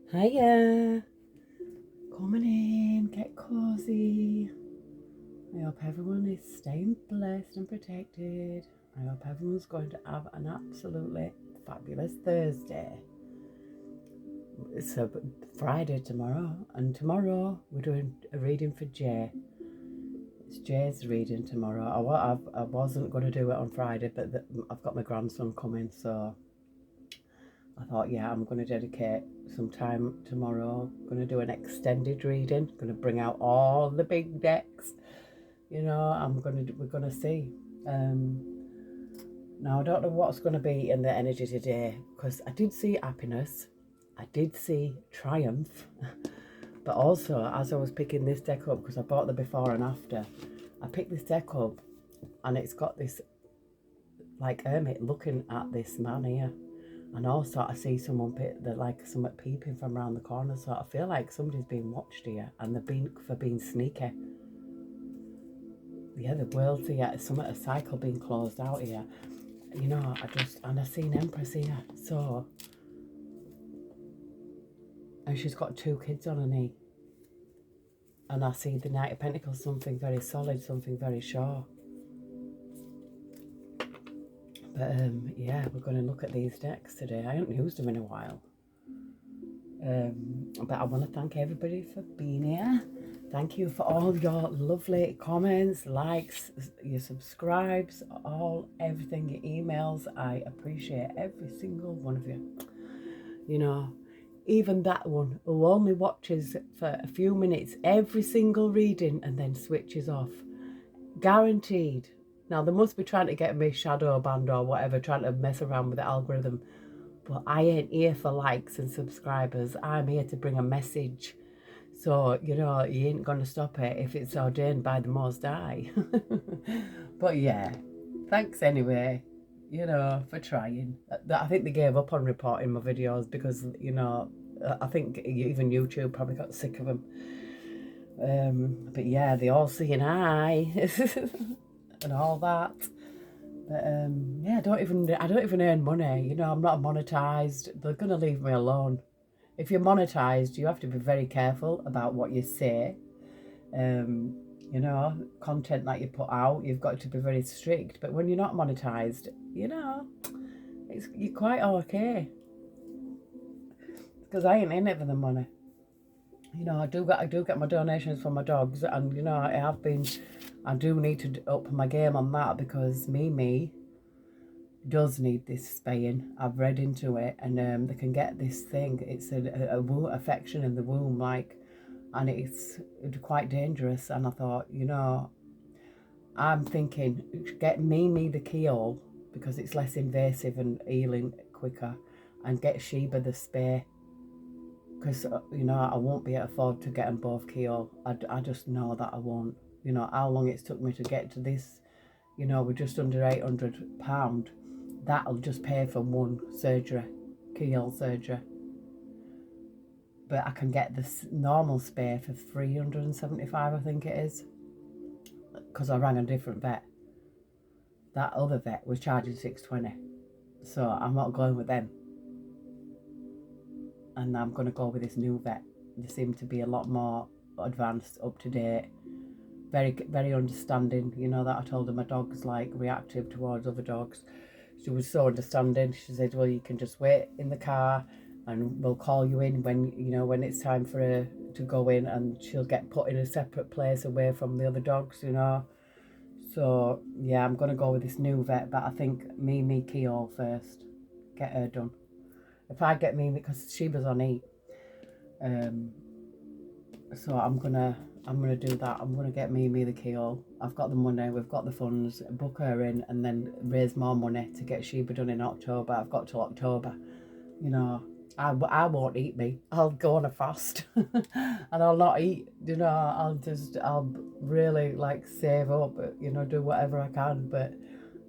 Hiya, coming in, get cozy. I hope everyone is staying blessed and protected. I hope everyone's going to have an absolutely fabulous Thursday. It's a Friday tomorrow, and tomorrow we're doing a reading for Jay. It's Jay's reading tomorrow. I wasn't going to do it on Friday, but I've got my grandson coming, so I thought, yeah, I'm going to dedicate some time tomorrow. I'm going to do an extended reading. I'm going to bring out all the big decks. You know, we're going to see. Now, I don't know what's going to be in the energy today, because I did see happiness. I did see triumph. But also, as I was picking this deck up, because I bought the before and after, I picked this deck up and it's got this, like, hermit looking at this man here. And also I see someone something peeping from around the corner, so I feel like somebody's being watched here and they're being sneaky. Yeah, the world's here, a cycle being closed out here. You know, I seen Empress here, so, and she's got 2 kids on her knee. And I see the Knight of Pentacles, something very solid, something very sure. But yeah, we're going to look at these decks today. I haven't used them in a while. But I want to thank everybody for being here. Thank you for all your lovely comments, likes, your subscribes, everything, your emails. I appreciate every single one of you. You know, even that one who only watches for a few minutes every single reading and then switches off. Guaranteed. Now, they must be trying to get me shadow banned or whatever, trying to mess around with the algorithm. But I ain't here for likes and subscribers. I'm here to bring a message. So, you know, you ain't going to stop it if it's ordained by the Most High. But yeah, thanks anyway, you know, for trying. I think they gave up on reporting my videos because, you know, I think even YouTube probably got sick of them. But yeah, they all see an eye and all that. But yeah, I don't even earn money. You know, I'm not monetized. They're gonna leave me alone. If you're monetized, you have to be very careful about what you say. You know, content that you put out, you've got to be very strict. But when you're not monetized, you know, you're quite okay. Because I ain't in it for the money. You know, I do get my donations from my dogs, and you know, I do need to up my game on that, because Mimi does need this spaying. I've read into it, and they can get this thing. It's a affection in the womb, like, and it's quite dangerous. And I thought, you know, I'm thinking, get Mimi the keyhole, because it's less invasive and healing quicker, and get Sheba the spay, because you know, I won't be able to afford to get them both keyhole. I just know that I won't. You know how long it's took me to get to this. You know, we're just under £800. That'll just pay for one surgery, keyhole surgery. But I can get this normal spay for 375, I think it is, because I rang a different vet. That other vet was charging 620, so I'm not going with them. And I'm going to go with this new vet. They seem to be a lot more advanced, up to date, very, very understanding. You know, that I told her my dog's like reactive towards other dogs. She was so understanding. She said, well, you can just wait in the car and we'll call you in when, you know, when it's time for her to go in, and she'll get put in a separate place away from the other dogs, you know. So yeah, I'm going to go with this new vet, but I think Mimi keyhole first, get her done. If I get Mimi, because she was on E, so I'm gonna do that. I'm gonna get Mimi the keyhole. I've got the money, we've got the funds, book her in, and then raise more money to get Sheba done in October. I've got till October. You know, I won't eat me. I'll go on a fast and I'll not eat. You know, I'll really like save up. You know, do whatever I can. But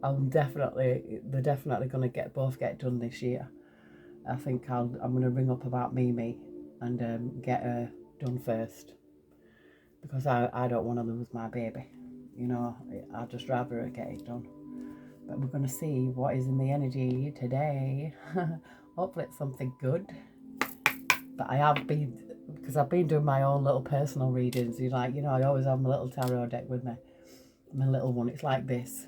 they're definitely gonna both get done this year. I think I'm gonna ring up about Mimi and get her done first, because I don't want to lose my baby. You know, I'd just rather get it done. But we're going to see what is in the energy today. Hopefully it's something good. But I have been, because I've been doing my own little personal readings. Like, I always have my little tarot deck with me. My little one, it's like this.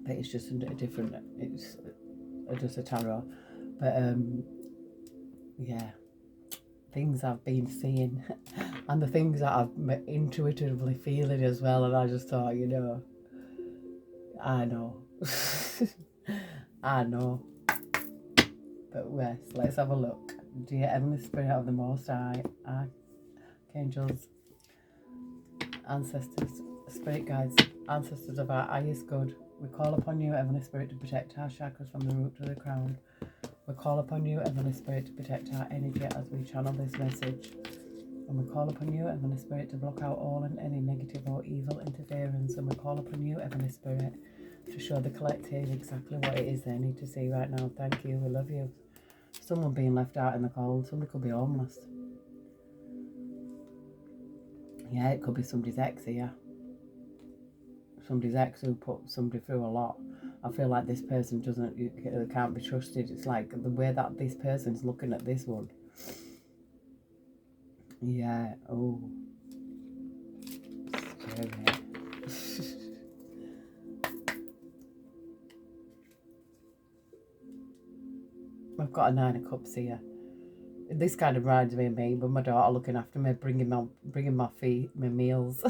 But it's just a different, it's just a tarot. But, yeah. Things I've been seeing. And the things that I'm intuitively feeling as well. And I just thought, I know. I know. But yes, let's have a look. Dear Heavenly Spirit of the Most High, Archangels, Ancestors, Spirit Guides, Ancestors of our highest good, we call upon you, Heavenly Spirit, to protect our chakras from the root to the crown. We call upon you, Heavenly Spirit, to protect our energy as we channel this message. And we call upon you, Heavenly Spirit, to block out all and any negative or evil interference. And we call upon you, Heavenly Spirit, to show the collective exactly what it is they need to see right now. Thank you, we love you. Someone being left out in the cold. Somebody could be homeless. Yeah, it could be somebody's ex here. Somebody's ex who put somebody through a lot. I feel like this person can't be trusted. It's like the way that this person's looking at this one. Yeah, oh. Scary. I've got a 9 of Cups here. This kind of reminds me of me, with my daughter looking after me, bringing my meals.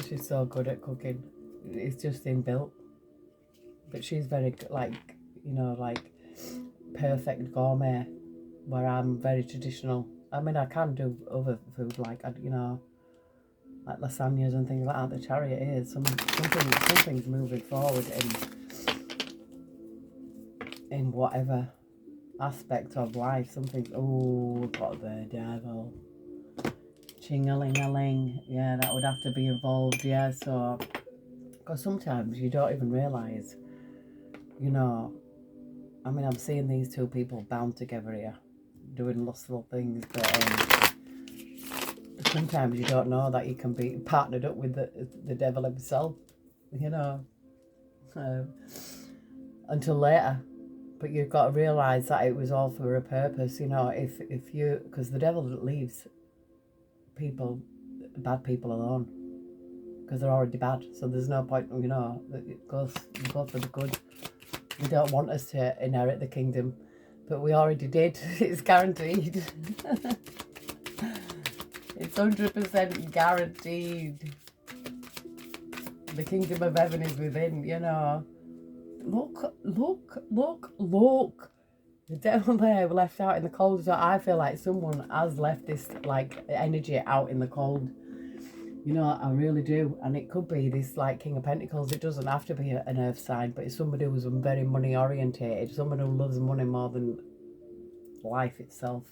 She's so good at cooking. It's just inbuilt. But she's very, like perfect gourmet, where I'm very traditional. I mean, I can do other food, like lasagnas and things like that. The chariot is something's moving forward in whatever aspect of life. We've got the devil. Ching-a-ling-a-ling. Yeah, that would have to be involved. Yeah, so because sometimes you don't even realise, I mean, I'm seeing these two people bound together here, doing lustful things, but sometimes you don't know that you can be partnered up with the devil himself, until later. But you've got to realise that it was all for a purpose, because the devil leaves bad people alone, because they're already bad. So there's no point, go for the good. They don't want us to inherit the kingdom, but we already did. It's guaranteed. It's 100% guaranteed. The kingdom of heaven is within, Look. The devil there left out in the cold. So I feel like someone has left this energy out in the cold. I really do. And it could be this King of Pentacles. It doesn't have to be an earth sign, but it's somebody who's very money orientated, someone who loves money more than life itself.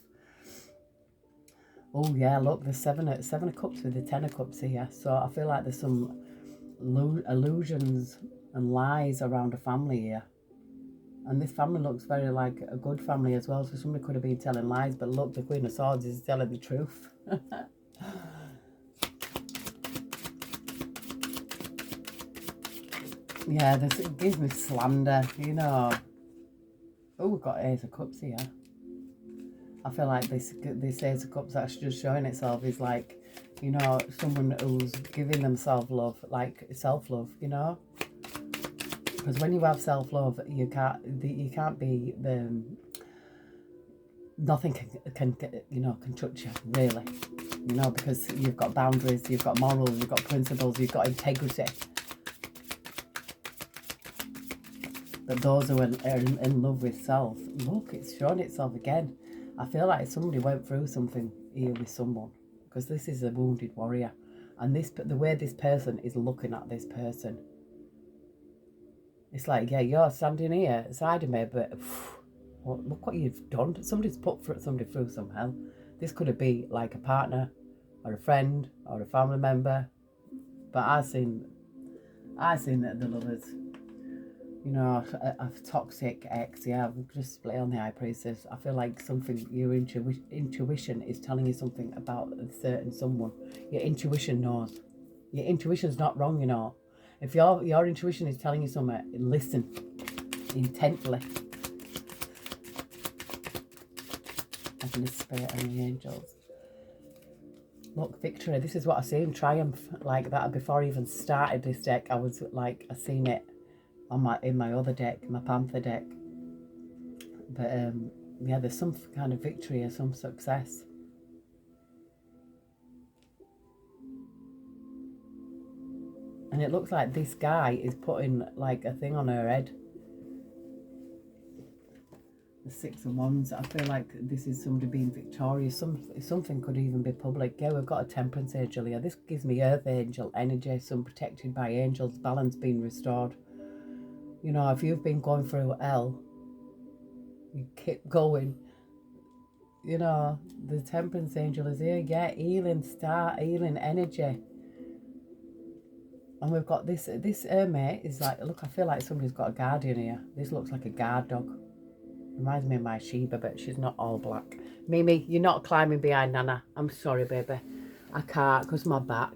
Oh yeah, look, the seven of Cups with the 10 of Cups here. So I feel like there's some illusions and lies around a family here. And this family looks very like a good family as well. So somebody could have been telling lies, but look, the Queen of Swords is telling the truth. Yeah, it gives me slander, Oh, we've got Ace of Cups here. I feel like this Ace of Cups that's just showing itself is someone who's giving themselves love, self-love, Because when you have self-love, you can't be nothing can touch you, really, because you've got boundaries, you've got morals, you've got principles, you've got integrity. But those who are in love with self, look, it's shown itself again. I feel like somebody went through something here with someone, because this is a wounded warrior, and the way this person is looking at this person, it's like, yeah, you're standing here side of me, but look what you've done. Somebody's put somebody through some hell. This could have been like a partner, or a friend, or a family member. But I've seen that the lovers, a toxic ex. Yeah, I've just split on the High Priestess. I feel like your intuition is telling you something about a certain someone. Your intuition knows. Your intuition's not wrong, If your intuition is telling you something, listen intently. Heavenly Spirit and the angels. Look, victory. This is what I seen. Triumph, like that. Before I even started this deck, I was like, I seen it on in my other deck, my Panther deck. But yeah, there's some kind of victory or some success. And it looks like this guy is putting like a thing on her head. The Six of Wands. I feel like this is somebody being victorious. Something could even be public. Yeah, we've got a Temperance angel here. This gives me Earth angel energy. Some protected by angels. Balance being restored. You know, if you've been going through hell, you keep going. You know, the Temperance angel is here. Yeah, healing star, healing energy. And we've got this mermaid is like, look, I feel like somebody's got a guardian here. This looks like a guard dog. Reminds me of my Sheba, but she's not all black. Mimi, you're not climbing behind Nana. I'm sorry, baby. I can't because my back.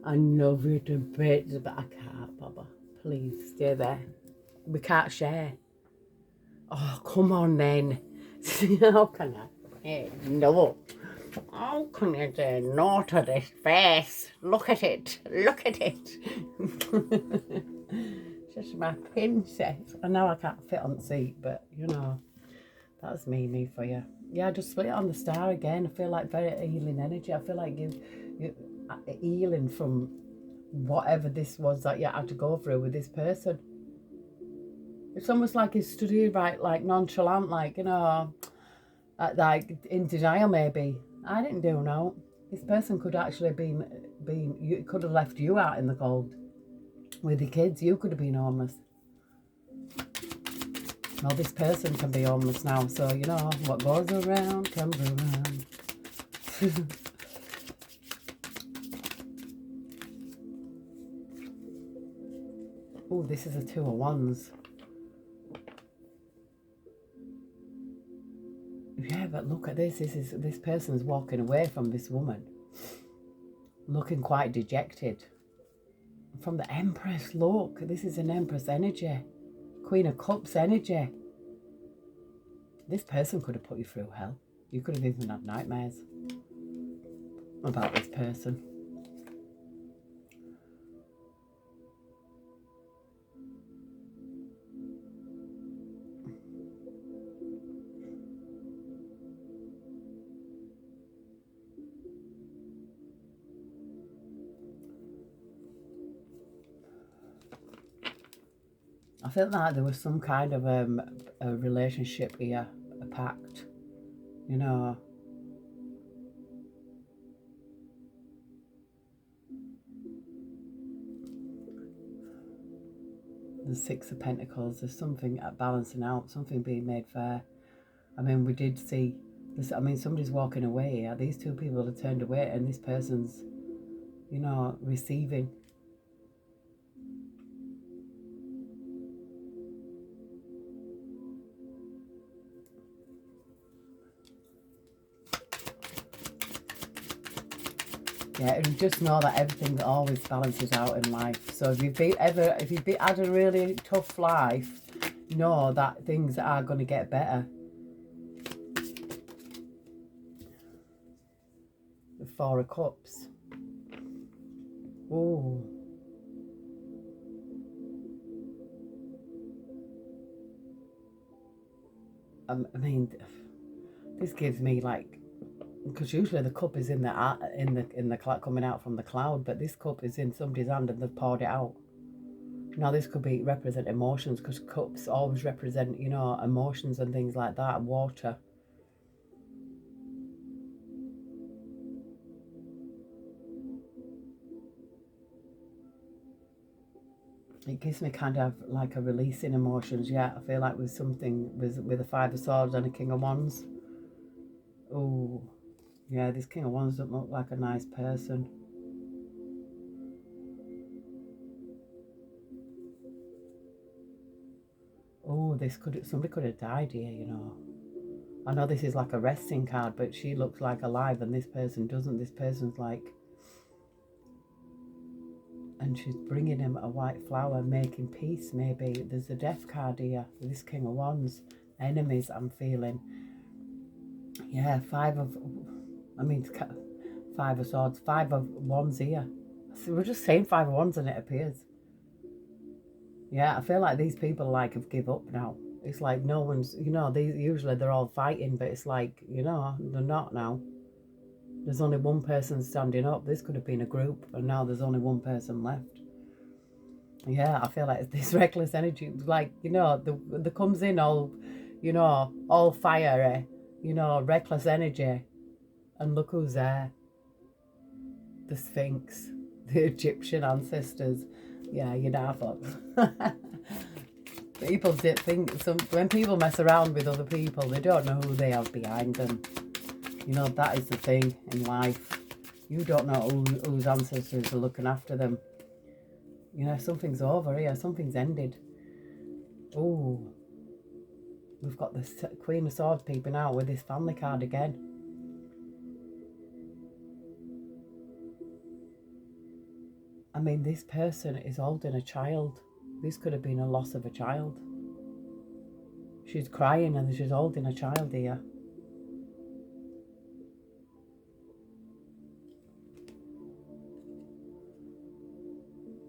I love you to bits, but I can't, Baba. Please, stay there. We can't share. Oh, come on then. How can I? Hey, no. How can you say no to this face? Look at it. Look at it. Just my princess. I know I can't fit on the seat, but you know, that's me for you. Yeah, I just split it on the star again. I feel like very healing energy. I feel like you healing from whatever this was that you had to go through with this person. It's almost like he's stood here right, like nonchalant, like, you know, like in denial maybe. I didn't do no. This person could actually been you could have left you out in the cold. With the kids, you could have been homeless. Well, this person can be homeless now, so you know what goes around comes around. Oh, this is a Two of Wands. Yeah, but look at this. This person's walking away from this woman, looking quite dejected. From the Empress, look, this is an Empress energy. Queen of Cups energy. This person could have put you through hell. You could have even had nightmares about this person. I feel like there was some kind of a relationship here, a pact, you know. The Six of Pentacles, there's something balancing out, something being made fair. I mean, we did see this. I mean, somebody's walking away here. These two people have turned away, and this person's, you know, receiving. Yeah, and just know that everything always balances out in life. So if you've had a really tough life, know that things are going to get better. The Four of Cups. Oh. I mean, this gives me like, because usually the cup is in the cloud, coming out from the cloud, but this cup is in somebody's hand and they've poured it out. Now this could be represent emotions, because cups always represent, you know, emotions and things like that. Water. It gives me kind of like a release in emotions. Yeah, I feel like with something with a Five of Swords and a King of Wands. Oh. Yeah, this King of Wands doesn't look like a nice person. Oh, somebody could have died here, you know. I know this is like a resting card, but she looks like alive and this person doesn't. This person's like, and she's bringing him a white flower, making peace maybe. There's a death card here, this King of Wands. Enemies, I'm feeling. Yeah, Five of Swords, Five of Wands here. So we're just saying Five of Wands and it appears. Yeah, I feel like these people like have give up now. It's like no one's, usually they're all fighting, but it's like, they're not now. There's only one person standing up. This could have been a group, and now there's only one person left. Yeah, I feel like this reckless energy, like, the comes in all, all fiery, reckless energy. And look who's there. The Sphinx, the Egyptian ancestors. Yeah, people did think when people mess around with other people, they don't know who they have behind them. That is the thing in life. You don't know whose ancestors are looking after them. Something's over here. Something's ended. Oh, we've got the Queen of Swords peeping out with this family card again. I mean, this person is holding a child. This could have been a loss of a child. She's crying and she's holding a child here.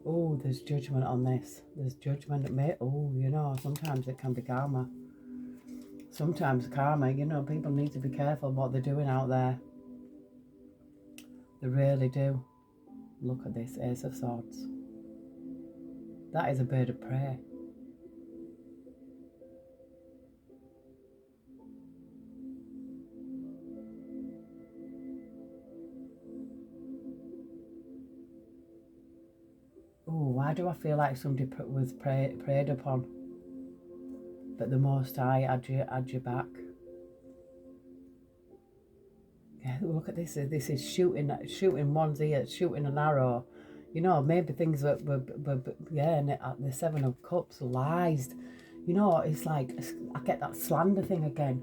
Oh, there's judgment on this. There's judgment. Sometimes it can be karma. Sometimes karma, people need to be careful what they're doing out there. They really do. Look at this, Ace of Swords. That is a bird of prey. Oh, why do I feel like somebody was preyed upon? But the Most High had you back. Yeah, look at this. This is shooting one's ear, shooting an arrow. Maybe things were and the Seven of Cups, lies. It's like, I get that slander thing again.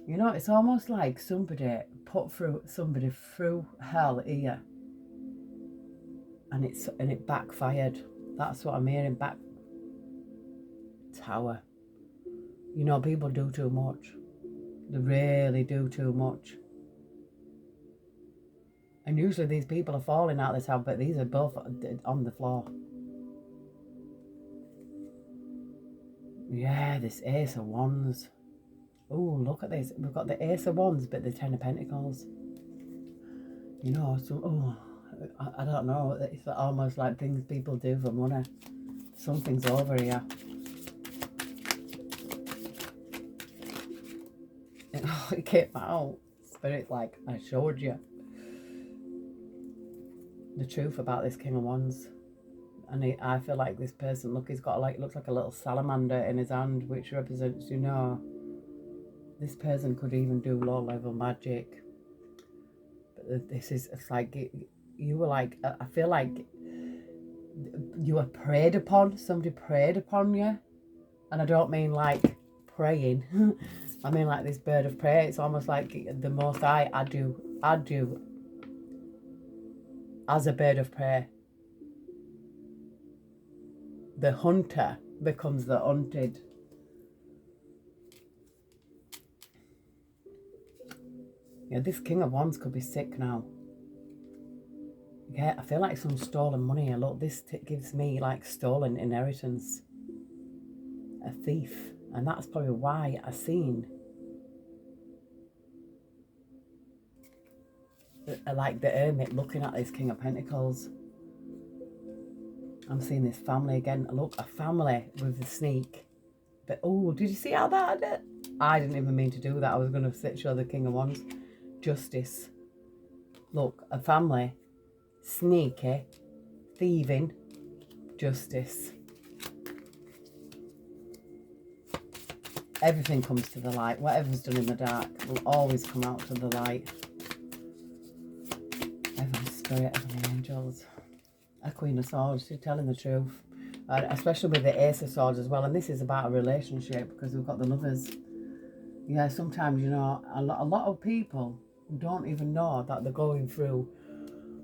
It's almost like somebody put somebody through hell here. And it backfired. That's what I'm hearing. Tower. People do too much. They really do too much. And usually these people are falling out of this house, but these are both on the floor. Yeah, this Ace of Wands. Oh, look at this. We've got the Ace of Wands, but the Ten of Pentacles. I don't know. It's almost like things people do for money. Something's over here. It came out. Spirit, like, I showed you the truth about this King of Wands. And I feel like this person, look, he's got looks like a little salamander in his hand, which represents, this person could even do low-level magic. But it's like, you were like, I feel like you were preyed upon. Somebody preyed upon you. And I don't mean like praying. I mean like this bird of prey. It's almost like the Most High had you as a bird of prey. The hunter becomes the hunted. Yeah, this King of Wands could be sick now. Yeah, I feel like some stolen money here. Look, this gives me like stolen inheritance. A thief. And that's probably why I seen like the Hermit looking at this King of Pentacles. I'm seeing this family again. Look, a family with the sneak. But oh, did you see how that did? I didn't even mean to do that. I was going to show the King of Wands. Justice. Look, a family, sneaky, thieving, justice. Everything comes to the light. Whatever's done in the dark will always come out to the light. Heavenly Spirit, Heavenly Angels. A Queen of Swords, she's telling the truth. Especially with the Ace of Swords as well. And this is about a relationship because we've got the Lovers. Yeah, sometimes, a lot of people don't even know that they're going through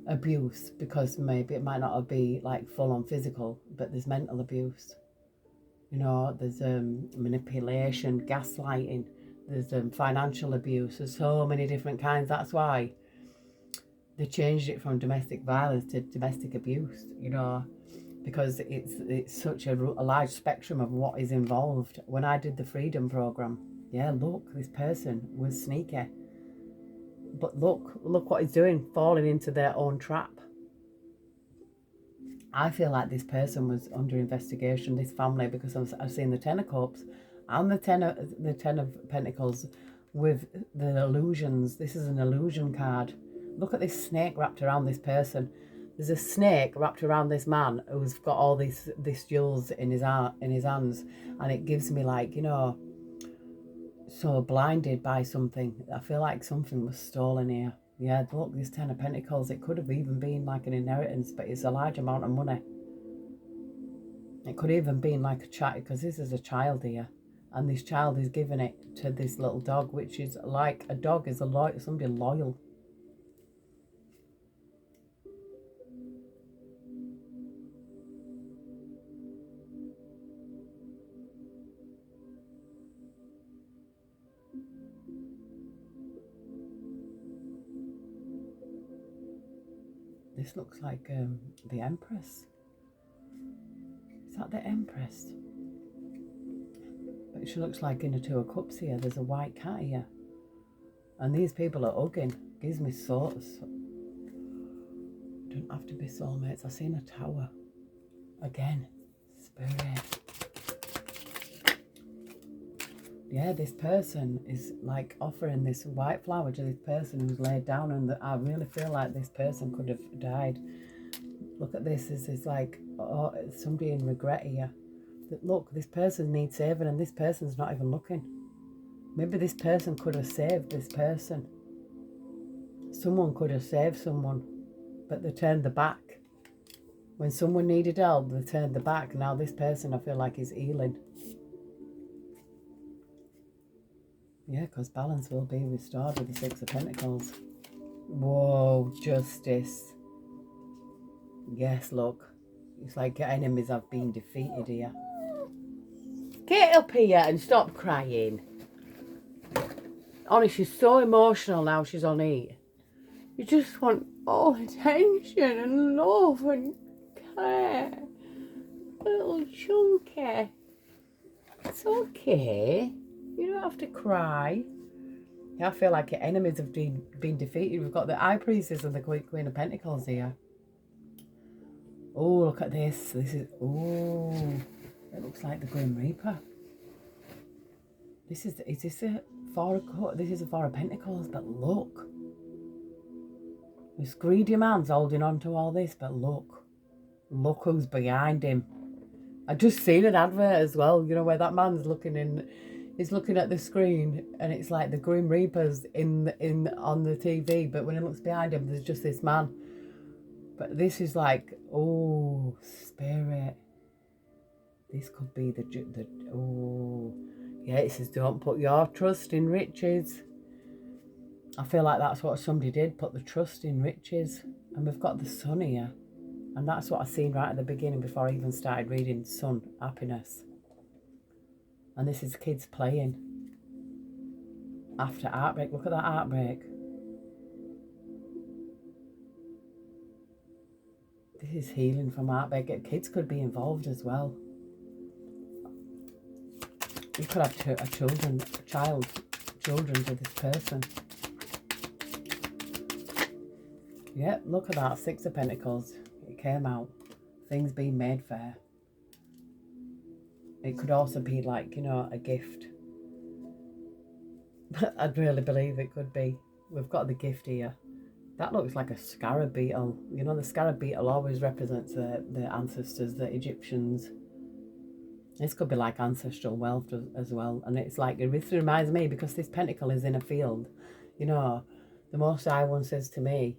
abuse because maybe it might not be like full on physical, but there's mental abuse. There's manipulation, gaslighting. There's financial abuse. There's so many different kinds. That's why they changed it from domestic violence to domestic abuse, you know, because it's such a large spectrum of what is involved. When I did the freedom program, yeah, look, this person was sneaky. But look what he's doing, falling into their own trap. I feel like this person was under investigation, this family, because I've seen the Ten of Cups and the Ten of Pentacles with the illusions. This is an illusion card. Look at this snake wrapped around this person. There's a snake wrapped around this man who's got all these jewels in his hands, and it gives me, like, you know, so blinded by something. I feel like something was stolen here. Yeah, look, this Ten of Pentacles, it could have even been like an inheritance, but it's a large amount of money. It could even been like a child, because this is a child here, and this child is giving it to this little dog, which is like a dog is somebody loyal. This looks like the Empress. Is that the Empress? But she looks like in a Two of Cups here. There's a white cat here. And these people are hugging. Gives me sorts. Don't have to be soulmates. I've seen a tower. Again. Spirit. Yeah, this person is like offering this white flower to this person who's laid down, and I really feel like this person could have died. Look at this. This is like, oh, somebody in regret here. That, look, this person needs saving, and this person's not even looking. Maybe this person could have saved this person. Someone could have saved someone, but they turned their back. When someone needed help, they turned their back. Now this person, I feel like, is healing. Yeah, because balance will be restored with the Six of Pentacles. Whoa, justice. Yes, look. It's like your enemies have been defeated here. Get up here and stop crying. Honestly, she's so emotional now she's on it. You just want all attention and love and care. Little chunky. It's okay. You don't have to cry. Yeah, I feel like your enemies have been defeated. We've got the High Priestess and the Queen of Pentacles here. Oh, look at this. This is, oh, it looks like the Grim Reaper. Is this a Four of, this is a Four of Pentacles, but look. This greedy man's holding on to all this, but look. Look who's behind him. I just seen an advert as well, you know, where that man's looking in, he's looking at the screen, and it's like the Grim Reaper's on the TV, but when he looks behind him, there's just this man. But this is like, oh, spirit. This could be the oh, yeah, it says don't put your trust in riches. I feel like that's what somebody did, put the trust in riches. And we've got the sun here. And that's what I seen right at the beginning before I even started reading Sun, happiness. And this is kids playing. After heartbreak, look at that heartbreak. This is healing from heartbreak. Kids could be involved as well. You could have children to this person. Yeah, look at that, Six of Pentacles. It came out. Things being made fair. It could also be like, you know, a gift. I'd really believe it could be. We've got the gift here. That looks like a scarab beetle. You know, the scarab beetle always represents the ancestors, the Egyptians. This could be like ancestral wealth as well. And it's like, it reminds me, because this pentacle is in a field. You know, the Most High One says to me,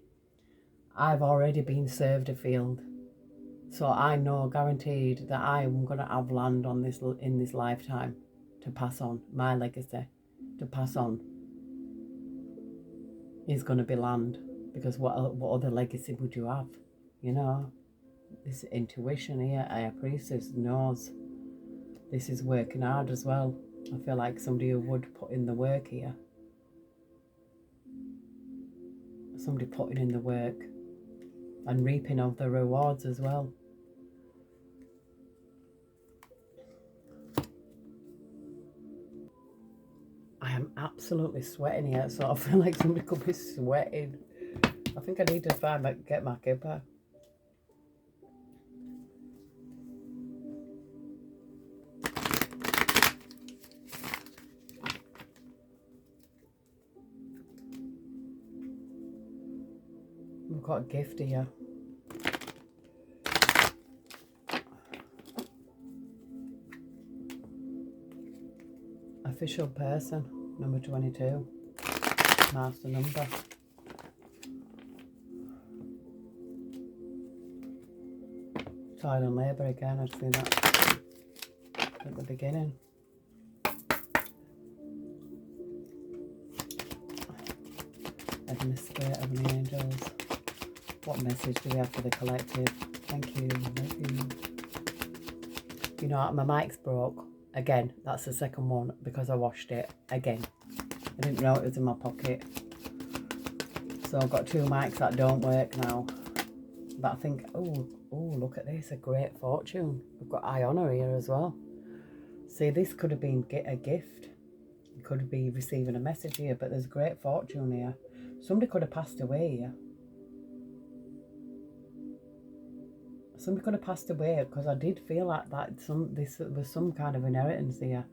I've already been served a field. So I know guaranteed that I'm going to have land on this in this lifetime to pass on. My legacy to pass on is going to be land. Because what other legacy would you have? You know, this intuition here, High Priestess knows. This is working hard as well. I feel like somebody who would put in the work here. Somebody putting in the work and reaping of the rewards as well. I am absolutely sweating here, so I feel like somebody could be sweating. I think I need to get my kipper. We've got a gift here. Official person, number 22. Master number. Child and labour again, I've seen that at the beginning. Heavenly Spirit, Heavenly Angels. What message do we have for the collective? Thank you, love you. You know, my mic's broke. Again, that's the second one because I washed it. Again. I didn't know it was in my pocket. So I've got 2 mics that don't work now. But I think, oh, look at this, a great fortune. We've got Iona here as well. See, this could have been a gift. You could be receiving a message here, but there's great fortune here. Somebody could have passed away here. Somebody could have passed away because I did feel like that. This was some kind of inheritance here.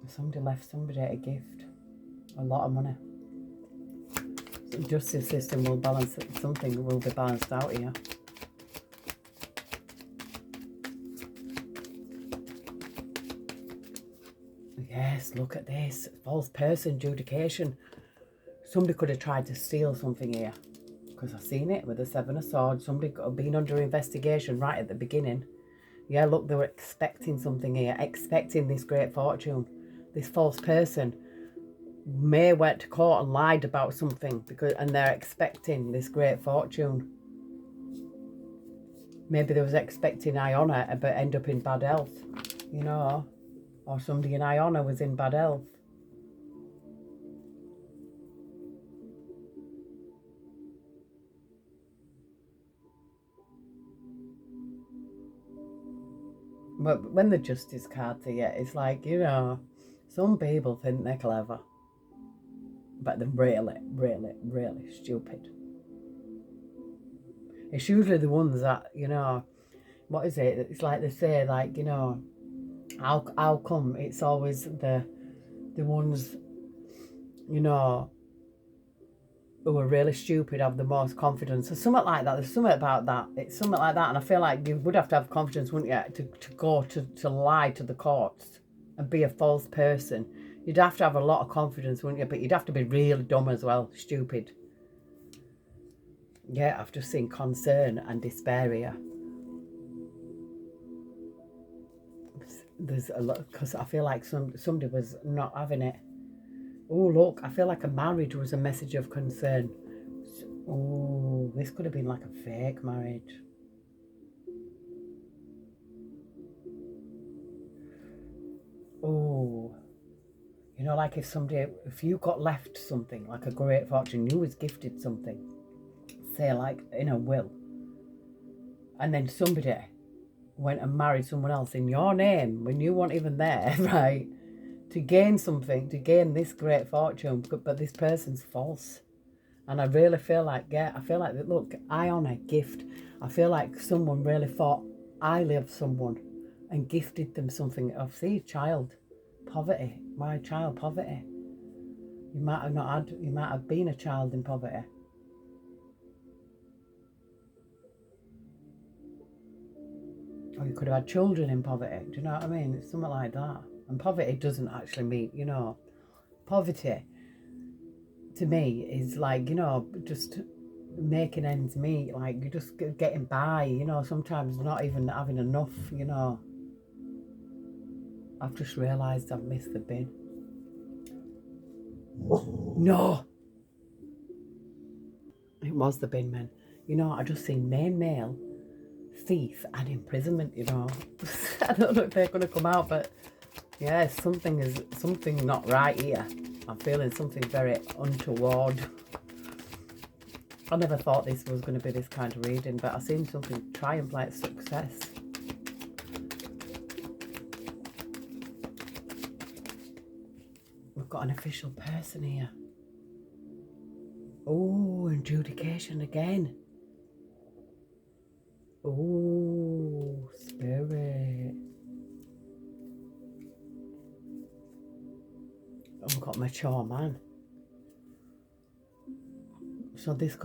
Somebody left somebody a gift. A lot of money. The justice system will balance, something will be balanced out here. Yes, look at this. False person adjudication. Somebody could have tried to steal something here. Because I've seen it with the 7 of Swords. Somebody could have been under investigation right at the beginning. Yeah, look, they were expecting something here. Expecting this great fortune. This false person may went to court and lied about something and they're expecting this great fortune. Maybe they was expecting Iona but end up in bad health, you know, or somebody in Iona was in bad health. But when the justice card's here, it's like, you know, some people think they're clever. But they're really, really, really stupid. It's usually the ones that, you know, what is it? It's like they say, like, you know, how come it's always the ones, you know, who are really stupid have the most confidence or something like that. There's something about that. It's something like that. And I feel like you would have to have confidence, wouldn't you, to go to lie to the courts and be a false person. You'd have to have a lot of confidence, wouldn't you? But you'd have to be really dumb as well, stupid. Yeah, I've just seen concern and despair here. There's a lot, because I feel like somebody was not having it. Oh, look, I feel like a marriage was a message of concern. Oh, this could have been like a fake marriage. Oh, you know, like if you got left something, like a great fortune, you was gifted something, say like in a will, and then somebody went and married someone else in your name when you weren't even there, right? To gain something, to gain this great fortune, but this person's false. And I really feel like, yeah, I feel like, look, Iona, gift. I feel like someone really thought highly of someone and gifted them something. Of see, child, poverty. Why child poverty? You might have been a child in poverty. Or you could have had children in poverty. Do you know what I mean? It's something like that. And poverty doesn't actually mean, you know, poverty to me is like, you know, just making ends meet. Like you're just getting by, you know, sometimes not even having enough, you know. I've just realised I've missed the bin. No! It was the bin men. You know, I just seen main male thief and imprisonment, you know. I don't know if they're going to come out, but yeah, something not right here. I'm feeling something very untoward. I never thought this was going to be this kind of reading, but I've seen something triumph, like success. We've got an official person here. Oh, adjudication again. Oh, spirit. Oh, we've got mature man. So this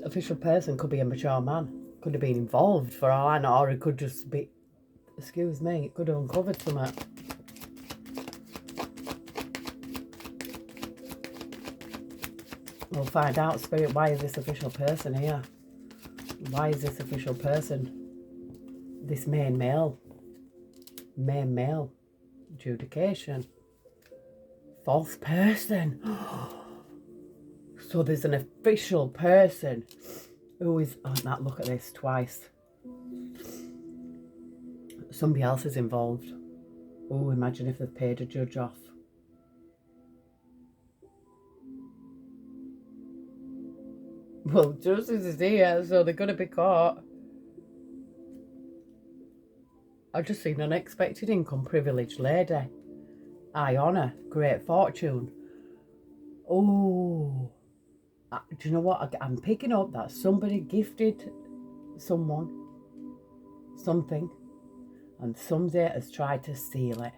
official person could be a mature man. Could have been involved for all I know, or it could just be, excuse me, it could have uncovered something. We'll find out, Spirit, why is this official person here? Why is this official person, this main male, adjudication, false person? So there's an official person who is, oh, not look at this twice. Somebody else is involved. Oh, imagine if they've paid a judge off. Well, justice is here, so they're going to be caught. I've just seen unexpected income, privileged lady. High honour, great fortune. Oh, do you know what? I'm picking up that somebody gifted someone something and somebody has tried to steal it.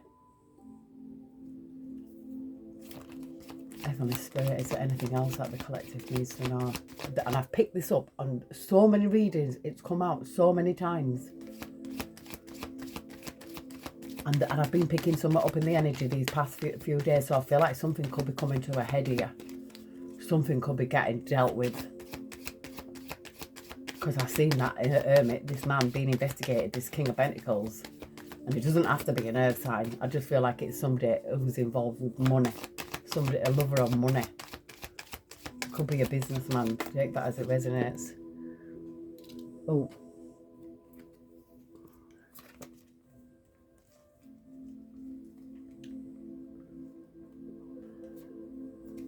Heavenly Spirit, is there anything else that the collective needs to know? And I've picked this up on so many readings. It's come out so many times. And I've been picking some up in the energy these past few days. So I feel like something could be coming to a head here. Something could be getting dealt with. Because I've seen that hermit, this man being investigated, this King of Pentacles. And it doesn't have to be an earth sign. I just feel like it's somebody who's involved with money. Somebody, a lover of money. Could be a businessman. Take that as it resonates. Oh.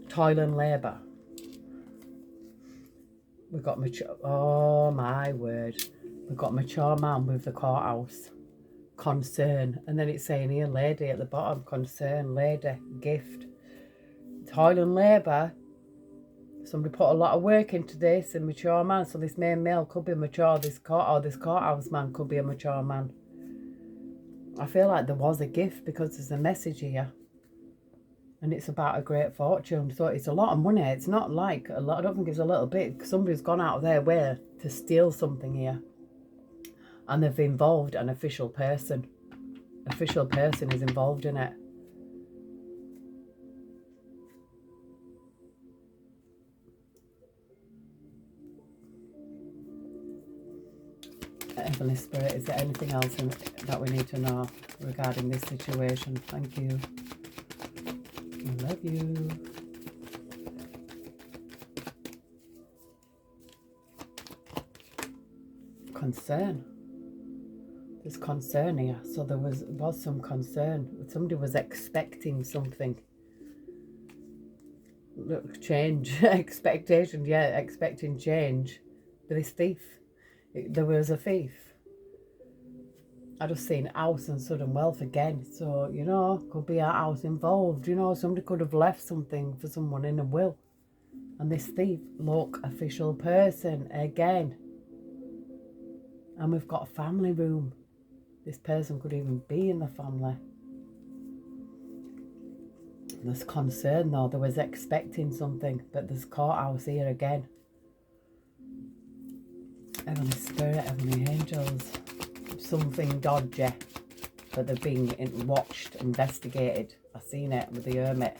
Toil and labour. We've got mature, oh my word. We've got mature man with the courthouse. Concern. And then it's saying here, lady at the bottom. Concern, lady, gift. Toil and labour. Somebody put a lot of work into this, and mature man. So this main male could be mature. This courthouse man could be a mature man. I feel like there was a gift because there's a message here. And it's about a great fortune. So it's a lot of money. It's not like a lot. I don't think it's a little bit. Somebody's gone out of their way to steal something here. And they've involved an official person. Official person is involved in it. Heavenly Spirit, is there anything else that we need to know regarding this situation? Thank you. I love you. Concern. There's concern here. So there was some concern. Somebody was expecting something. Look, change. Expectation. Yeah, expecting change. This thief. There was a thief. I just seen house and sudden wealth again. So, you know, could be a house involved. You know, somebody could have left something for someone in a will. And this thief, look, official person again. And we've got a family room. This person could even be in the family. There's concern though. There was expecting something. But there's courthouse here again. Heavenly Spirit, Heavenly Angels. Something dodgy. But they're being watched, investigated. I've seen it with the hermit.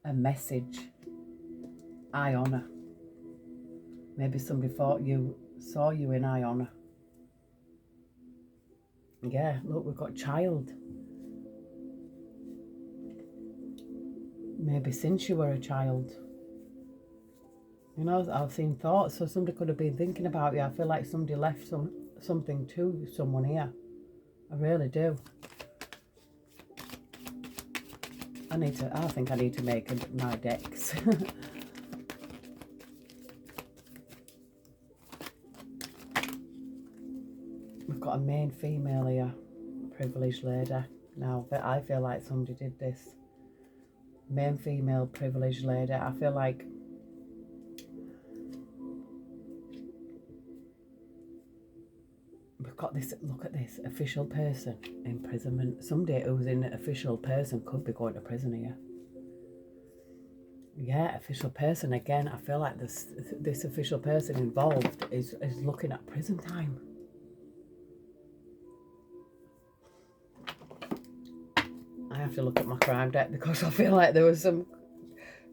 A message. High honour. Maybe somebody saw you in high honour. Yeah, look, we've got child. maybe since you were a child. You know, I've seen thoughts, so somebody could have been thinking about you. I feel like somebody left something to someone here. I really do. I think I need to make my decks. We've got a main female here, privileged lady. Now, I feel like somebody did this. Main female, privileged lady. I feel like we've got this, look at this, official person, imprisonment. Somebody who's in official person could be going to prison here. Yeah, official person again. I feel like this official person involved is looking at prison time. I have to look at my crime deck because I feel like there was some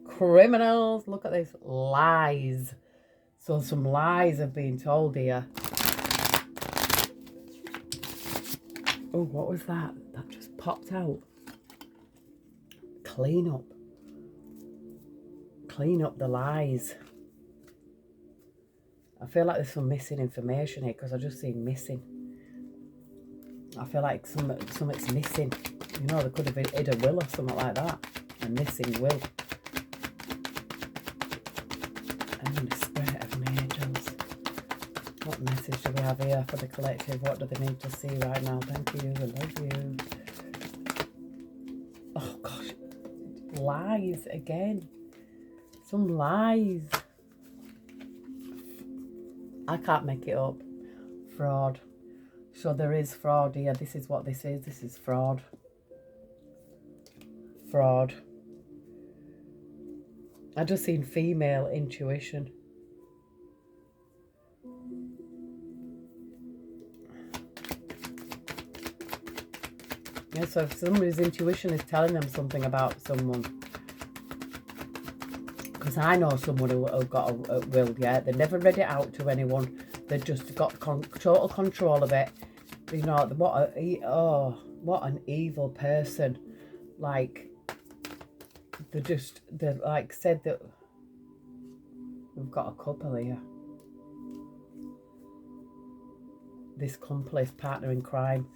criminals. Look at this, lies. So some lies have been told here. Oh, what was that? That just popped out. Clean up. Clean up the lies. I feel like there's some missing information here because I just seen missing. I feel like something's missing. You know, there could have been hid a will or something like that. A missing will. And the spirit of my angels. What message do we have here for the collective? What do they need to see right now? Thank you. I love you. Oh, gosh. Lies again. Some lies. I can't make it up. Fraud. So there is fraud here. This is what this is. This is fraud. Fraud. I just seen female intuition. Yeah, so if somebody's intuition is telling them something about someone, because I know someone who got a will, yeah, they never read it out to anyone. They just got total control of it. You know, what an evil person. Like, they like said that we've got a couple here. This accomplice, partner in crime.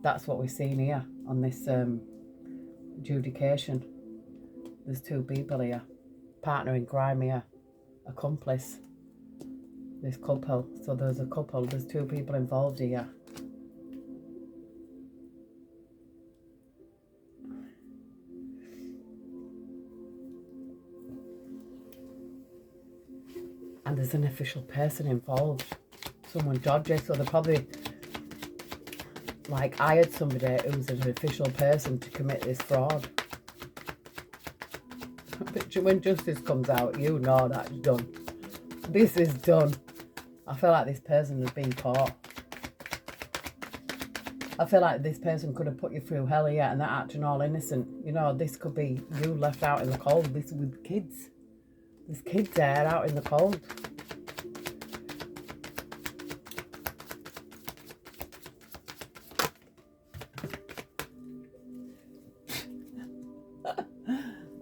That's what we've seen here on this adjudication. There's two people here. Partner in crime here. Accomplice. This couple. So there's a couple. There's two people involved here. And there's an official person involved. Someone dodgy. So they're probably like hired somebody who's an official person to commit this fraud. But when justice comes out, you know that's done. This is done. I feel like this person has been caught. I feel like this person could have put you through hell here and they're acting all innocent. You know, this could be you left out in the cold. This with kids. There's kids there out in the cold.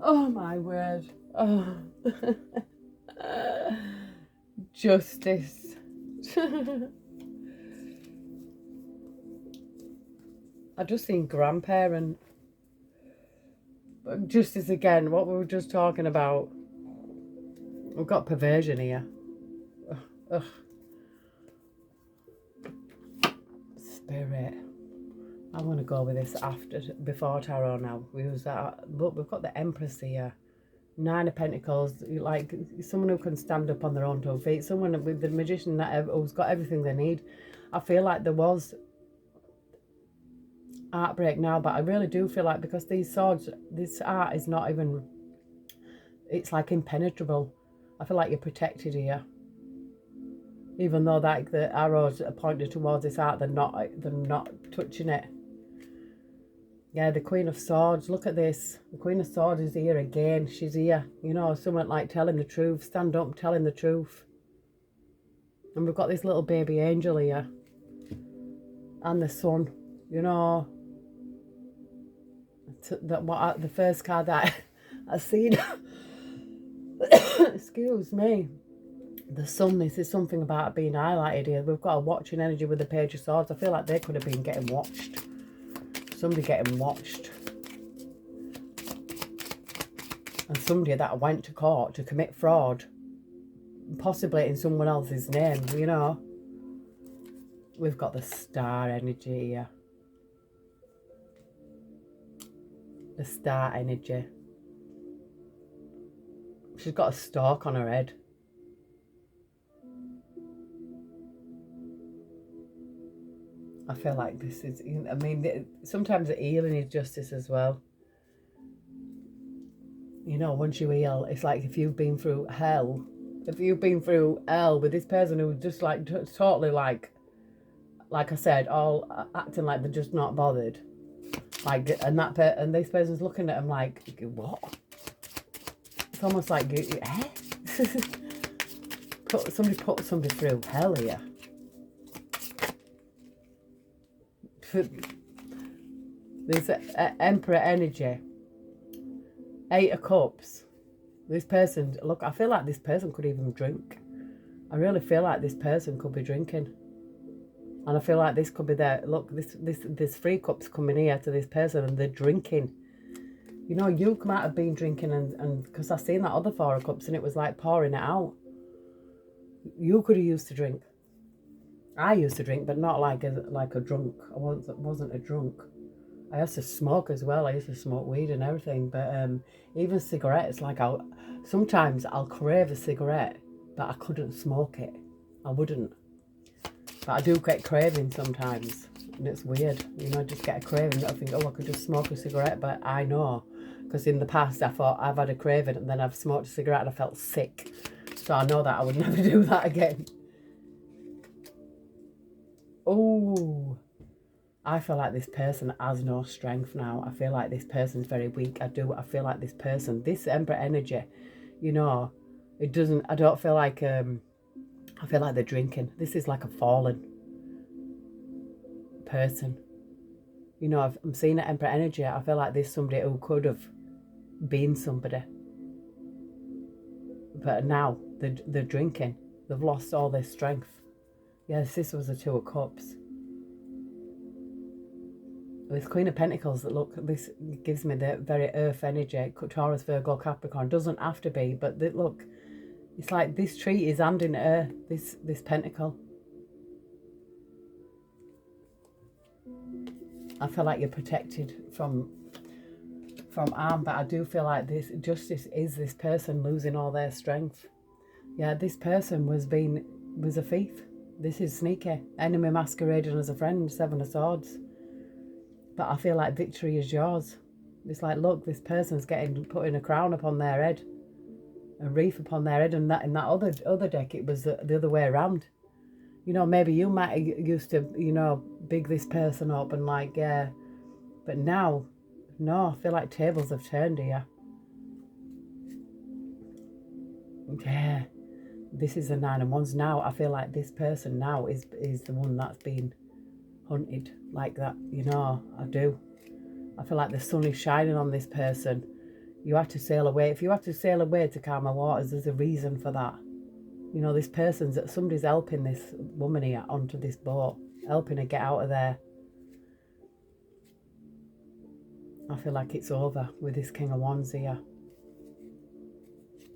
Oh my word. Oh. Justice. I just seen grandparent. Justice again, what we were just talking about. We've got perversion here. Ugh. Spirit. I want to go with this before tarot now. We use that. Look, we've got the Empress here. 9 of Pentacles. Like someone who can stand up on their own 2 feet. Someone with the Magician who's got everything they need. I feel like there was heartbreak now, but I really do feel like because these swords, this art is not even. It's like impenetrable. I feel like you're protected here. Even though like the arrows are pointed towards this art, they're not touching it. Yeah, the Queen of Swords. Look at this. The Queen of Swords is here again. She's here. You know, someone like telling the truth. Stand up, telling the truth. And we've got this little baby angel here. And the sun. You know. The first card that I seen, excuse me, the sun. This is something about being highlighted here. We've got a watching energy with the Page of Swords. I feel like they could have been getting watched. Somebody getting watched. And somebody that went to court to commit fraud, possibly in someone else's name, you know. We've got the Star energy here. The Star energy. She's got a stalk on her head. I feel like this is, I mean, sometimes the healing is justice as well. You know, once you heal, it's like if you've been through hell. If you've been through hell with this person who's just like, totally like I said, all acting like they're just not bothered. Like, and this person's looking at them like, what? It's almost like, eh? Somebody put somebody through hell here. This Emperor energy. 8 of Cups. This person, look, I feel like this person could even drink. I really feel like this person could be drinking. And I feel like this could be their, look, there's 3 cups coming here to this person and they're drinking. You know, you might have been drinking and because I've seen that other 4 of Cups and it was like pouring it out. You could have used to drink. I used to drink, but not like a drunk. I wasn't a drunk. I used to smoke as well. I used to smoke weed and everything. But even cigarettes, like sometimes I'll crave a cigarette, but I couldn't smoke it. I wouldn't. But I do get craving sometimes. And it's weird. You know, I just get a craving. I think, oh, I could just smoke a cigarette. But I know. Because in the past, I thought I've had a craving and then I've smoked a cigarette and I felt sick. So I know that I would never do that again. Oh, I feel like this person has no strength now. I feel like this person's very weak. I feel like this person, this Emperor energy, you know, it doesn't, I don't feel like, I feel like they're drinking. This is like a fallen person. You know, I'm seeing an Emperor energy. I feel like there's somebody who could have been somebody. But now they're drinking. They've lost all their strength. Yes, this was a 2 of Cups. This Queen of Pentacles, look, this gives me the very earth energy. Taurus, Virgo, Capricorn. Doesn't have to be, but look, it's like this tree is handing her this pentacle. I feel like you're protected from harm, but I do feel like this justice is this person losing all their strength. Yeah, this person was a thief. This is sneaky. Enemy masquerading as a friend, 7 of Swords. But I feel like victory is yours. It's like, look, this person's putting a crown upon their head. A wreath upon their head. And that in that other deck, it was the other way around. You know, maybe you might have used to, you know, big this person up and like, yeah. But now, no, I feel like tables have turned here. Yeah. This is the 9 of Wands now. I feel like this person now is the one that's been hunted like that. You know, I do. I feel like the sun is shining on this person. You have to sail away. If you have to sail away to calmer waters, there's a reason for that. You know, this somebody's helping this woman here onto this boat, helping her get out of there. I feel like it's over with this King of Wands here.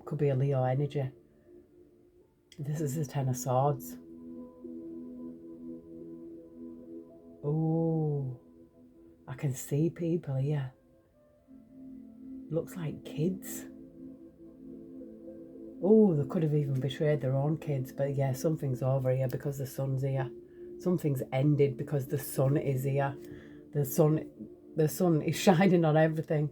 Could be a Leo energy. This is the 10 of Swords. Oh, I can see people here. Looks like kids. Oh, they could have even betrayed their own kids. But yeah, something's over here because the sun's here. Something's ended because the sun is here. The sun is shining on everything.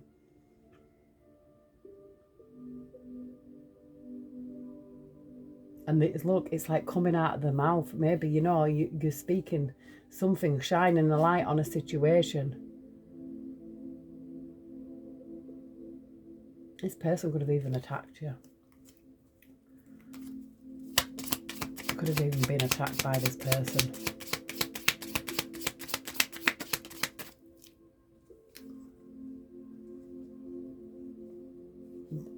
And look, it's like coming out of the mouth. Maybe, you know, you're speaking something, shining a light on a situation. This person could have even attacked you. Could have even been attacked by this person.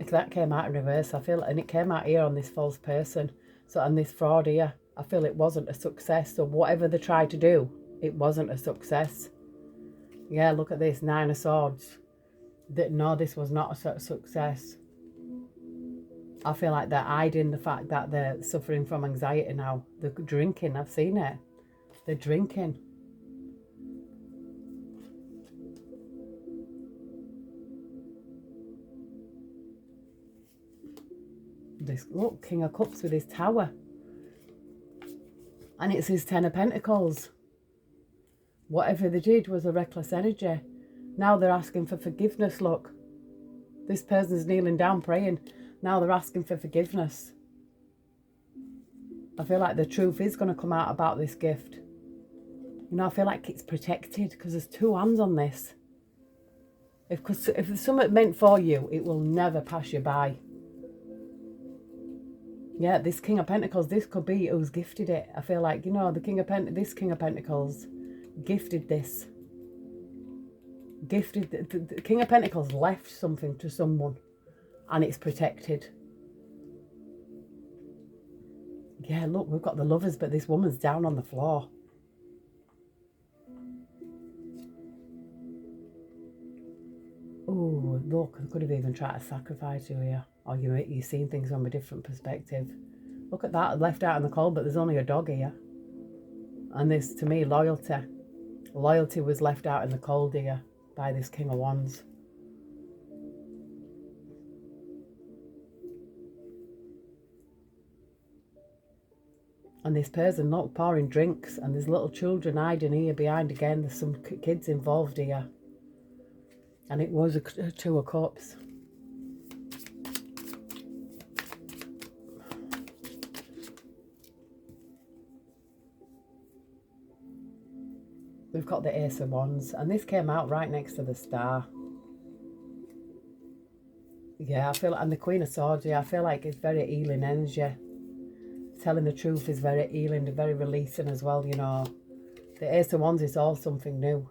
that came out in reverse. I feel, and it came out here on this false person. So, and this fraud here, I feel it wasn't a success. So whatever they tried to do, it wasn't a success. Yeah, look at this, 9 of Swords. No, this was not a success. I feel like they're hiding the fact that they're suffering from anxiety now. They're drinking, I've seen it. They're drinking. This, look, King of Cups with his tower. And it's his 10 of Pentacles. Whatever they did was a reckless energy. Now they're asking for forgiveness, look. This person's kneeling down praying. Now they're asking for forgiveness. I feel like the truth is going to come out about this gift. You know, I feel like it's protected because there's 2 hands on this. If there's something meant for you, it will never pass you by. Yeah, this King of Pentacles, this could be who's gifted it. I feel like, you know, this King of Pentacles gifted this. The King of Pentacles left something to someone and it's protected. Yeah, look, we've got the Lovers, but this woman's down on the floor. Oh, look, I could have even tried to sacrifice you here. Or you've seen things from a different perspective. Look at that, left out in the cold, but there's only a dog here. And this, to me, loyalty. Loyalty was left out in the cold here by this King of Wands. And this person, look, pouring drinks. And there's little children hiding here behind again. There's some kids involved here. And it was a 2 of Cups. We've got the Ace of Wands. And this came out right next to the Star. Yeah, I feel, and the Queen of Swords, yeah, I feel like it's very healing energy. Telling the truth is very healing, very releasing as well, you know. The Ace of Wands is all something new.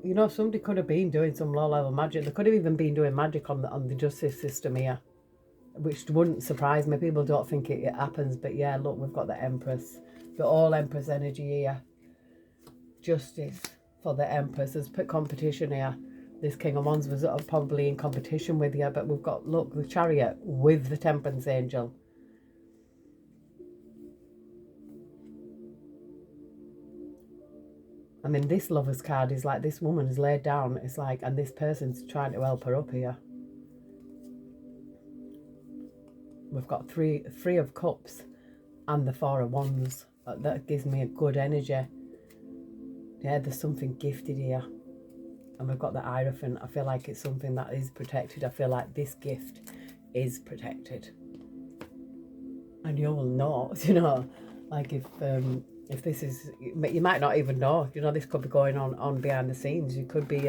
You know, somebody could have been doing some low-level magic. They could have even been doing magic on the justice system here, which wouldn't surprise me. People don't think it happens, but yeah, look, we've got the Empress. The all Empress energy here. Justice for the Empress. There's competition here. This King of Wands was probably in competition with you, but we've got, look, the Chariot with the Temperance Angel. I mean, this Lover's card is like, this woman is laid down. It's like, and this person's trying to help her up here. We've got three of Cups and the 4 of Wands. That gives me a good energy. Yeah, there's something gifted here. And we've got the Hierophant. I feel like it's something that is protected. I feel like this gift is protected. And you will know, you know, like if this is, you might not even know, you know, this could be going on behind the scenes. You could be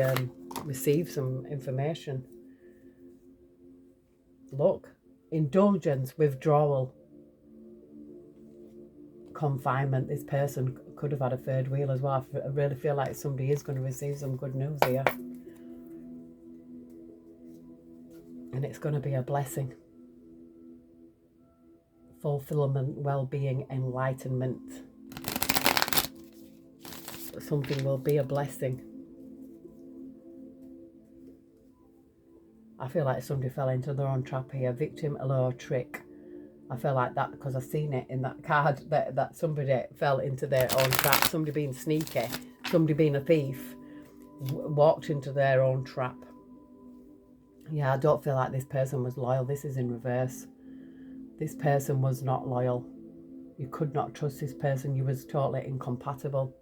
receive some information. Look, indulgence, withdrawal, confinement. This person could have had a 3rd wheel as well. I really feel like somebody is going to receive some good news here. And it's going to be a blessing. Fulfillment, well-being, enlightenment. Something will be a blessing. I feel like somebody fell into their own trap here. Victim, allure, trick. I feel like that because I've seen it in that card that somebody fell into their own trap. Somebody being sneaky, somebody being a thief, walked into their own trap. Yeah, I don't feel like this person was loyal. This is in reverse. This person was not loyal. You could not trust this person. You was totally incompatible.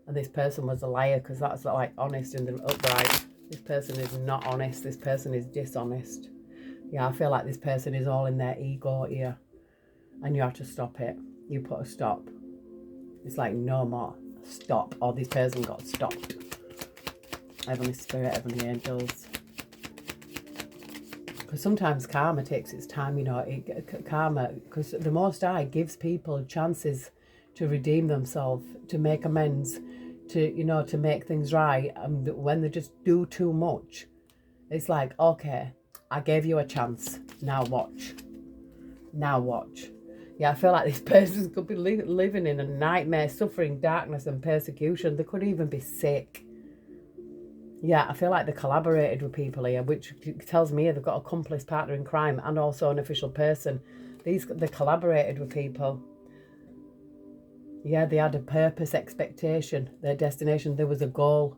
And this person was a liar because that's like honest and upright. This person is not honest. This person is dishonest. Yeah, I feel like this person is all in their ego here. And you have to stop it. You put a stop. It's like, no more. Stop. Or this person got stopped. Heavenly Spirit, Heavenly Angels. Because sometimes karma takes its time, you know. Karma, because the Most High gives people chances to redeem themselves, to make amends, to, you know, to make things right. And when they just do too much, It's like, okay, I gave you a chance. Now watch. Now watch. Yeah, I feel like this person could be living in a nightmare, suffering darkness and persecution. They could even be sick. Yeah, I feel like they collaborated with people here, which tells me they've got an accomplice partner in crime and also an official person. They collaborated with people. Yeah, they had a purpose, expectation, their destination. There was a goal.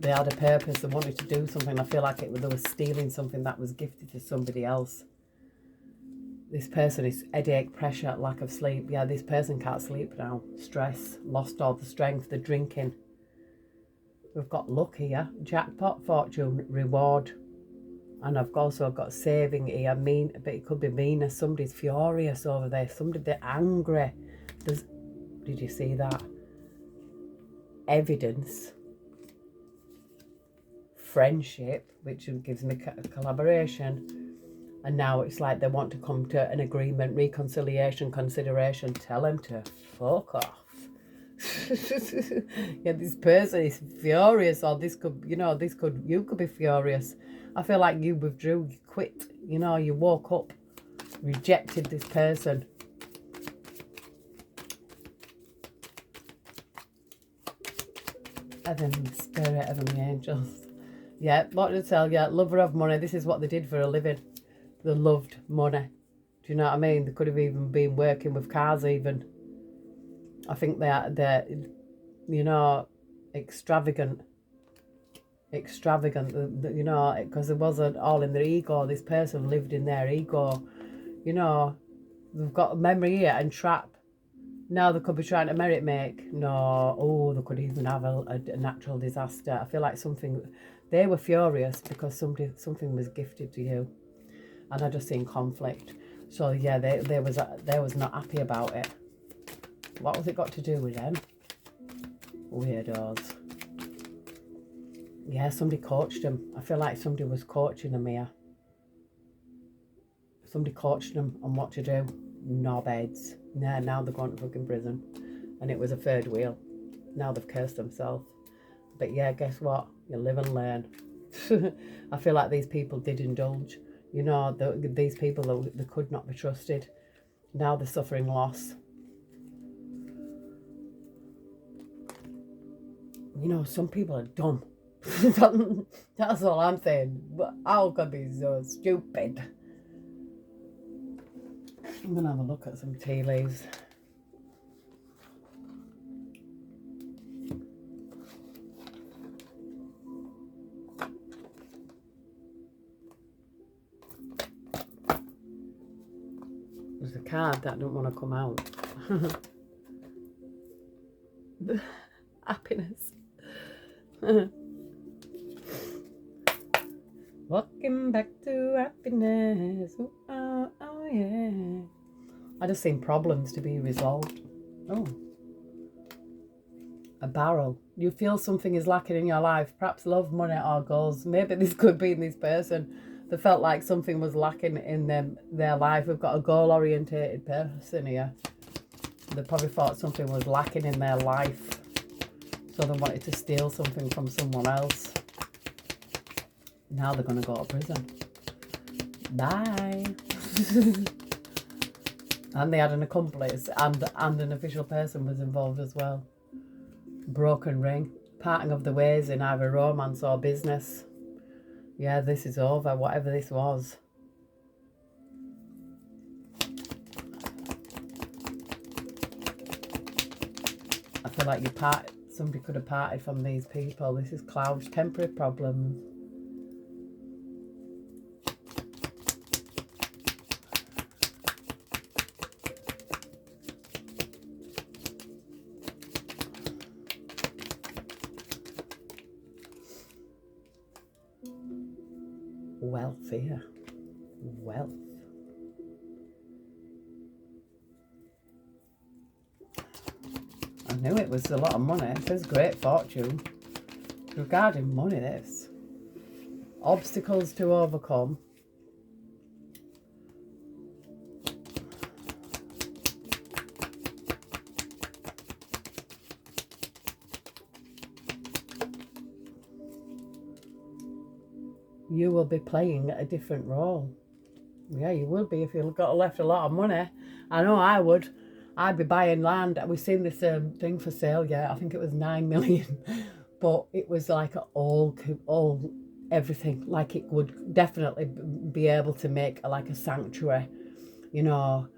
They had a purpose. They wanted to do something. I feel like they were stealing something that was gifted to somebody else. This person is headache, pressure, lack of sleep. Yeah, this person can't sleep now. Stress, lost all the strength, the drinking. We've got luck here. Jackpot, fortune, reward. And I've also got saving here. Mean, but it could be meanness. Somebody's furious over there. They're angry. Did you see that? Evidence. Friendship, which gives me collaboration. And now it's like they want to come to an agreement, reconciliation, consideration. Tell them to fuck off. Yeah, this person is furious, or this could, you could be furious. I feel like you withdrew, you quit, you woke up, rejected this person. Heaven, spirit, heavenly angels. Yeah, what to tell you, lover of money. This is what they did for a living. They loved money. Do you know what I mean? They could have even been working with cars even. I think they're extravagant, because it wasn't all in their ego. This person lived in their ego. They've got a memory here and trap. Now they could be trying to merit make. No, they could even have a natural disaster. I feel like they were furious because something was gifted to you. And I just seen conflict. So yeah, they was not happy about it. What was it got to do with them? Weirdos. Yeah, somebody coached them. I feel like somebody was coaching them here. Somebody coached them on what to do. Knobheads. Yeah, now they're going to fucking prison. And it was a third wheel. Now they've cursed themselves. But yeah, guess what? You live and learn. I feel like these people did indulge. These people, they could not be trusted. Now they're suffering loss. Some people are dumb. That's all I'm saying. But how could be so stupid? I'm going to have a look at some tea leaves. There's a card that don't want to come out. Happiness. Walking back to happiness. Oh, yeah. I just seen problems to be resolved. Oh. A barrel. You feel something is lacking in your life. Perhaps love, money, or goals. Maybe this could be in this person. They felt like something was lacking in their life. We've got a goal-orientated person here. They probably thought something was lacking in their life. So they wanted to steal something from someone else. Now they're going to go to prison. Bye. And they had an accomplice and an official person was involved as well. Broken ring. Parting of the ways in either romance or business. Yeah, this is over, whatever this was. I feel like somebody could have parted from these people. This is clouds, temporary problems. Wealth here. Wealth. I knew it was a lot of money. It says great fortune. Regarding money, this. Obstacles to overcome. you will be playing a different role. Yeah, you would be if you got left a lot of money. I know I would. I'd be buying land. We've seen this thing for sale. Yeah, I think it was 9 million, but it was like all everything. Like it would definitely be able to make like a sanctuary. You know,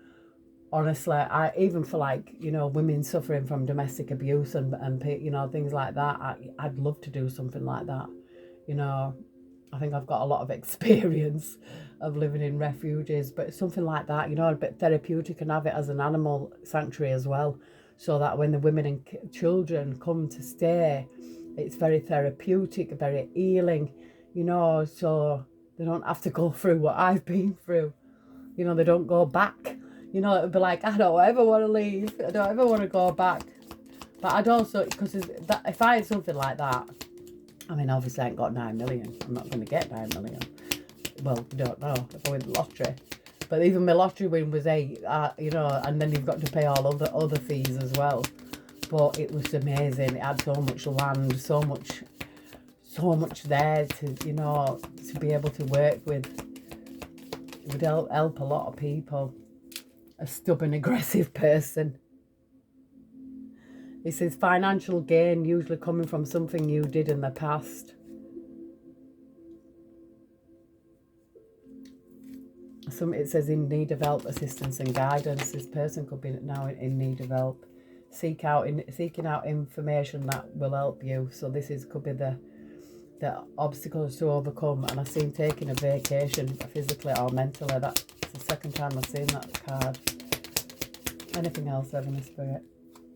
honestly, I even for like women suffering from domestic abuse and things like that. I'd love to do something like that. You know, I think I've got a lot of experience of living in refuges, but something like that, a bit therapeutic, and have it as an animal sanctuary as well, so that when the women and children come to stay, it's very therapeutic, very healing, so they don't have to go through what I've been through. They don't go back. It would be like, I don't ever want to leave. I don't ever want to go back. But I'd also, because if I had something like that, I mean, obviously I ain't got 9 million. I'm not going to get 9 million. Well, you don't know if I win the lottery. But even my lottery win was 8, and then you've got to pay all other fees as well. But it was amazing. It had so much land, so much there to be able to work with. It would help a lot of people. A stubborn, aggressive person. It says financial gain usually coming from something you did in the past. It says in need of help, assistance and guidance. This person could be now in need of help. Seeking out information that will help you. So this could be the obstacles to overcome. And I've seen taking a vacation physically or mentally. That's the second time I've seen that card. Anything else, Heavenly Spirit?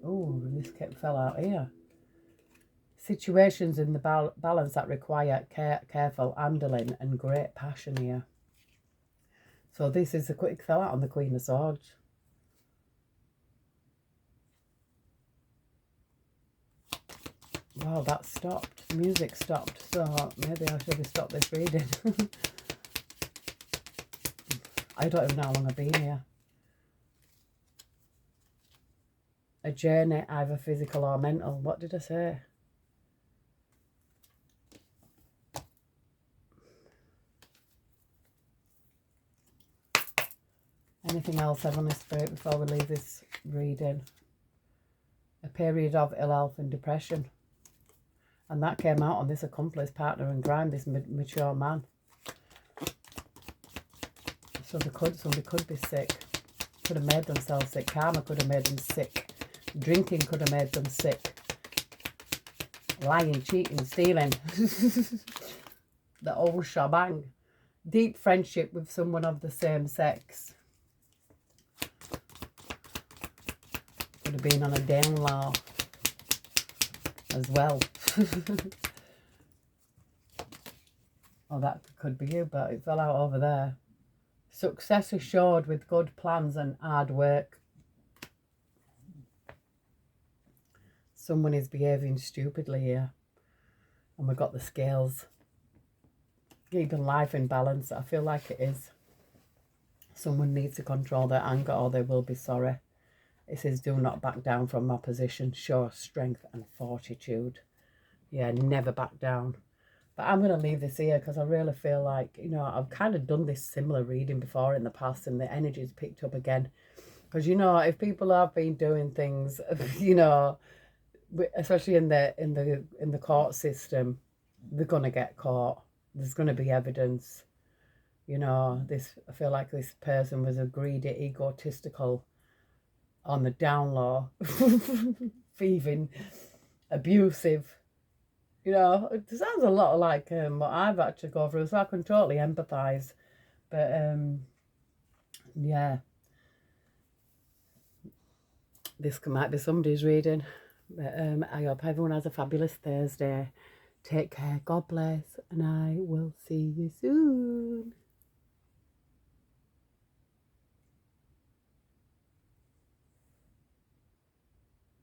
Oh, this fell out here. Situations in the balance that require careful handling and great passion here. So this is a quick fell out on the Queen of Swords. Wow, that stopped. Music stopped. So maybe I should have stopped this reading. I don't even know how long I've been here. A journey, either physical or mental. What did I say? Anything else, Heavenly Spirit, before we leave this reading? A period of ill health and depression. And that came out on this accomplice, partner in crime, this mature man. So somebody could be sick. Could have made themselves sick. Karma could have made them sick. Drinking could have made them sick. Lying, cheating, stealing. The old shebang. Deep friendship with someone of the same sex. Could have been on a down low as well. Oh, that could be you, but it fell out over there. Success assured with good plans and hard work. Someone is behaving stupidly here. And we've got the scales. Keeping life in balance. I feel like it is. Someone needs to control their anger or they will be sorry. It says, do not back down from opposition. Show strength and fortitude. Yeah, never back down. But I'm going to leave this here because I really feel like, I've kind of done this similar reading before in the past and the energy's picked up again. Because, if people have been doing things, especially in the court system, they're going to get caught. There's going to be evidence. I feel like this person was a greedy, egotistical, on the down low, thieving, abusive. It sounds a lot like what I've actually gone through, so I can totally empathise. But yeah, this might be somebody's reading. But I hope everyone has a fabulous Thursday. Take care, God bless, and I will see you soon.